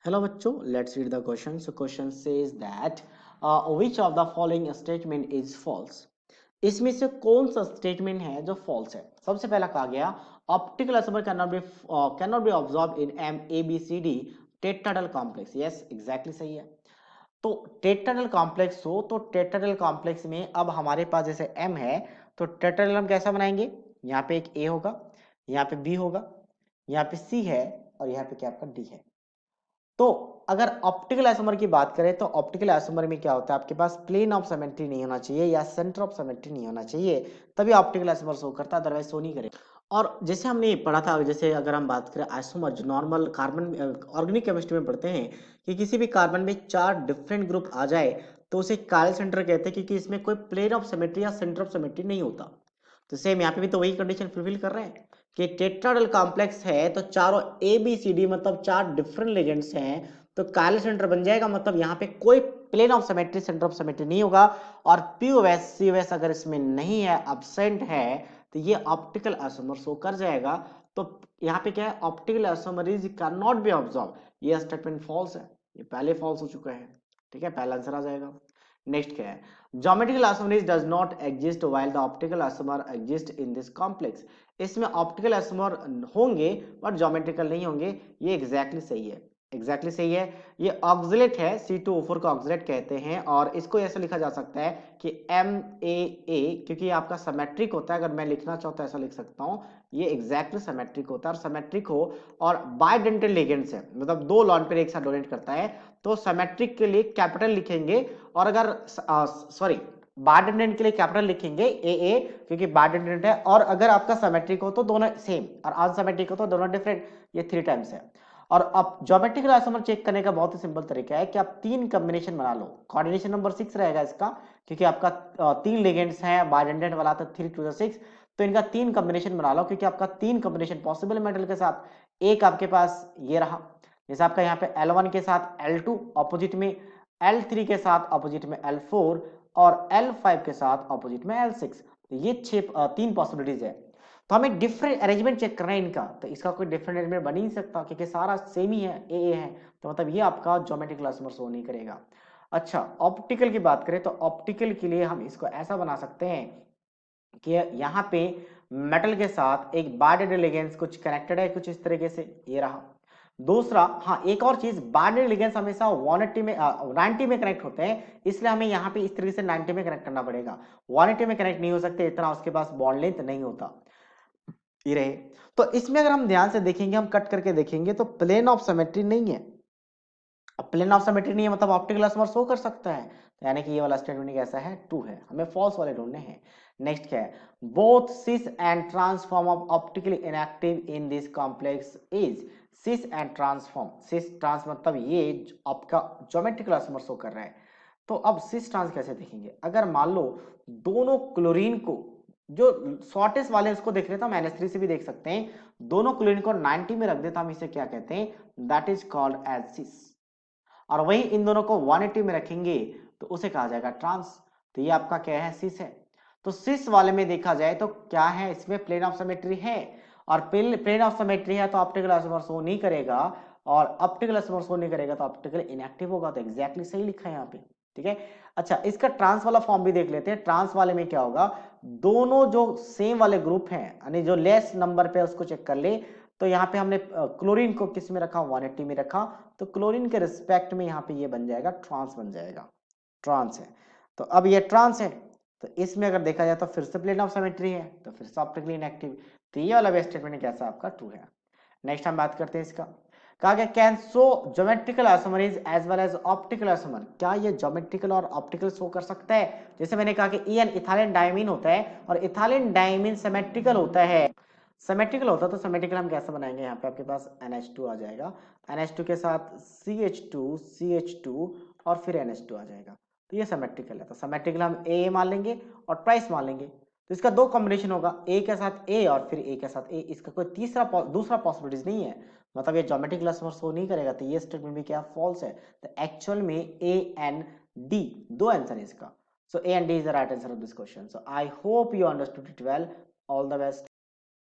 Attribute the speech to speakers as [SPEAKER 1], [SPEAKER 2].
[SPEAKER 1] Hello बच्चों, let's read the question. So question says that which of the following statement is false? इसमें से कौन सा statement है जो फॉल्स है? सबसे पहला कहा गया optical isomer can not be absorb in M A B C D tetrahedral complex. Yes, exactly सही है. तो टेट्राहेड्रल कॉम्प्लेक्स हो तो टेट्राहेड्रल कॉम्प्लेक्स में अब हमारे पास जैसे एम है तो टेट्राहेड्रल हम कैसा बनाएंगे? यहाँ पे एक ए होगा, यहाँ पे बी होगा, यहाँ पे सी है और यहाँ पे क्या आपका डी है. तो अगर ऑप्टिकल आइसोमर की बात करें तो ऑप्टिकल आइसोमर में क्या होता है, आपके पास प्लेन ऑफ सिमेट्री नहीं होना चाहिए या सेंटर ऑफ सिमेट्री नहीं होना चाहिए, तभी ऑप्टिकल आइसोमर शो करता है, अदरवाइज शो नहीं करेगा. और जैसे हमने पढ़ा था, जैसे अगर हम बात करें आइसोमर जो नॉर्मल कार्बन ऑर्गेनिक केमिस्ट्री में पढ़ते हैं कि किसी भी कार्बन में 4 डिफरेंट ग्रुप आ जाए तो उसे कायल सेंटर कहते हैं, क्योंकि इसमें कोई प्लेन ऑफ सिमेट्री या सेंटर ऑफ सिमेट्री नहीं होता. तो सेम यहाँ पे भी तो वही कंडीशन फुलफिल कर रहे हैं कि टेट्राहेड्रल कॉम्प्लेक्स है तो चारों ए बी सी डी मतलब 4 डिफरेंट लेजेंड्स हैं, तो कायल सेंटर बन जाएगा. मतलब यहाँ पे कोई plane of symmetry centre of symmetry नहीं होगा. और पीओएस सीओएस अगर इसमें नहीं है, एब्सेंट है, तो ये ऑप्टिकल आइसोमर शो कर जाएगा. तो यहाँ पे क्या है, optical isomerism can not be absorb. ये स्टेटमेंट फॉल्स है, ये पहले फॉल्स हो चुका है. ठीक है, पहला आंसर आ जाएगा. नेक्स्ट क्या है, geometrical isomerism does not exist while the optical isomer exist in this complex. इसमें ऑप्टिकल आइसोमर होंगे बट ज्योमेट्रिकल नहीं होंगे. ये एग्जैक्टली सही है, एग्जैक्टली सही है. ये ऑक्सिलेट है, C2O4 को ऑक्सिलेट कहते हैं. और इसको ऐसा लिखा जा सकता है कि MAA, क्योंकि आपका सिमेट्रिक होता है. अगर मैं लिखना चाहूँ तो ऐसा लिख सकता हूँ, ये एग्जैक्टली सिमेट्रिक होता है. और सिमेट्रिक हो और बाइडेंटल लिगेंड्स है, मतलब दो लॉन पेयर एक साथ डोनेट करता है, तो सिमेट्रिक के लिए कैपिटल लिखेंगे. और अगर सॉरी, बाइडेंटेंट के लिए कैपिटल लिखेंगे AA, क्योंकि बाइडेंटेंट है. और अगर आपका सिमेट्रिक हो तो दोनों सेम, और अनसिमेट्रिक हो तो दोनों डिफरेंट. ये 3 टाइम्स है. और अब ज्योमेट्रिकल आइसोमर चेक करने का बहुत ही सिंपल तरीका है कि आप 3 कॉम्बिनेशन बना लो. कोऑर्डिनेशन नंबर 6 रहेगा इसका, क्योंकि आपका 3 लिगेंड्स हैं, बाइडेंटेंट वाला तो 3 to the 6, तो इनका 3 कॉम्बिनेशन बना लो, क्योंकि आपका 3 कॉम्बिनेशन पॉसिबल मेटल के साथ. एक आपके पास ये रहा, जैसे आपका यहाँ पे L1 के साथ L2 ऑपोजिट में, L3 के साथ ऑपोजिट में L4 और L5 के साथ ऑपोजिट में L6. तो ये 3 पॉसिबिलिटीज है. तो हमें डिफरेंट अरेंजमेंट चेक करना है इनका, तो इसका कोई डिफरेंट अरेंजमेंट बन ही नहीं सकता क्योंकि सारा सेम ही है, ए है. तो मतलब ये आपका ज्योमेट्रिकल आइसोमर शो नहीं करेगा. अच्छा, ऑप्टिकल की बात करें तो ऑप्टिकल के लिए हम इसको ऐसा बना सकते हैं कि यहाँ पे मेटल के साथ एक बाइडेंटल लिगेंड्स कुछ कनेक्टेड है, कुछ इस तरीके से ये रहा. दूसरा, हाँ एक और चीज, बाइडेंटल लिगेंड्स हमेशा 180 में 90 में कनेक्ट होते हैं, इसलिए हमें यहाँ पे इस तरीके से 90 में कनेक्ट करना पड़ेगा. 180 में कनेक्ट नहीं हो सकते, इतना उसके पास बॉन्ड लेंथ नहीं होता. ये रहे. तो इसमें अगर हम ध्यान से देखेंगे, हम कट करके देखेंगे तो प्लेन ऑफ सिमेट्री नहीं है. अब प्लेन ऑफ सिमेट्री नहीं है मतलब ऑप्टिकल आइसोमर शो कर सकता है, तो यानी कि ये वाला स्टेटमेंट कैसा है, ट्रू है. हमें फॉल्स वाले ढूंढने हैं. नेक्स्ट क्या है, both cis and transform of optically inactive in this complex is. Cis and transform, cis trans मतलब ये आपका ज्योमेट्रिकल आइसोमर शो कर रहा है. तो अब सिस ट्रांस कैसे देखेंगे, अगर मान लो दोनों क्लोरीन को, जो शॉर्टेस्ट वाले उसको देख रहे थे हम NH3 से भी देख सकते हैं, दोनों क्लोरीन को 90 में रख देता, हम इसे क्या कहते हैं, दैट इज कॉल्ड एज सिस. और वही इन दोनों को 180 में रखेंगे तो उसे कहा जाएगा ट्रांस. तो ये आपका क्या है, सिस है. तो सिस वाले में देखा जाए तो क्या है, इसमें प्लेन ऑफ सिमेट्री है, और प्लेन ऑफ सिमेट्री है तो ऑप्टिकल आइसोमर शो नहीं करेगा, और ऑप्टिकल आइसोमर शो नहीं करेगा तो ऑप्टिकल इनएक्टिव होगा. तो एग्जैक्टली सही लिखा है यहाँ पे. ठीक है. अच्छा, इसका ट्रांस वाला फॉर्म भी देख लेते हैं. ट्रांस वाले में क्या होगा, दोनों जो सेम वाले ग्रुप हैं, यानी जो लेस नंबर पे उसको चेक कर ले. तो यहाँ पे हमने क्लोरीन को किस में रखा, 180 में रखा, तो क्लोरीन के रिस्पेक्ट में यहाँ पे ये बन जाएगा ट्रांस, बन जाएगा ट्रांस है. तो अब ये ट्रांस है, तो इसमें अगर देखा जाए तो फिर से प्लेन ऑफ सिमेट्री है, तो फिर से ऑप्टिकली इनएक्टिव. तो ये वाला स्टेटमेंट कैसा आपका ट्रू है. नेक्स्ट हम बात करते हैं इसका. कहा गया can show geometrical isomerism as well as optical isomer. क्या ये ज्योमेट्रिकल और ऑप्टिकल शो कर सकता है? जैसे मैंने कहा कि EN इथाइलिन डायमीन होता है और इथाइलिन डायमीन सिमेट्रिकल होता है. सिमेट्रिकल होता तो सिमेट्रिकल हम कैसे बनाएंगे, यहाँ पे आपके पास NH2 आ जाएगा, NH2 के साथ CH2 और फिर NH2 आ जाएगा. तो ये सिमेट्रिकल है. तो सिमेट्रिकल हम A मान लेंगे और ट्वाइस मान लेंगे. तो इसका 2 कॉम्बिनेशन होगा, A के साथ A और फिर A के साथ A. इसका कोई दूसरा पॉसिबिलिटीज नहीं है, मतलब ये ज्योमेट्रिकल आइसोमर शो नहीं करेगा. तो ये स्टेटमेंट भी क्या फॉल्स है. तो एक्चुअल में A and D दो आंसर है इसका. So A and D is the right answer of this question. So I hope you understood it well. All the best.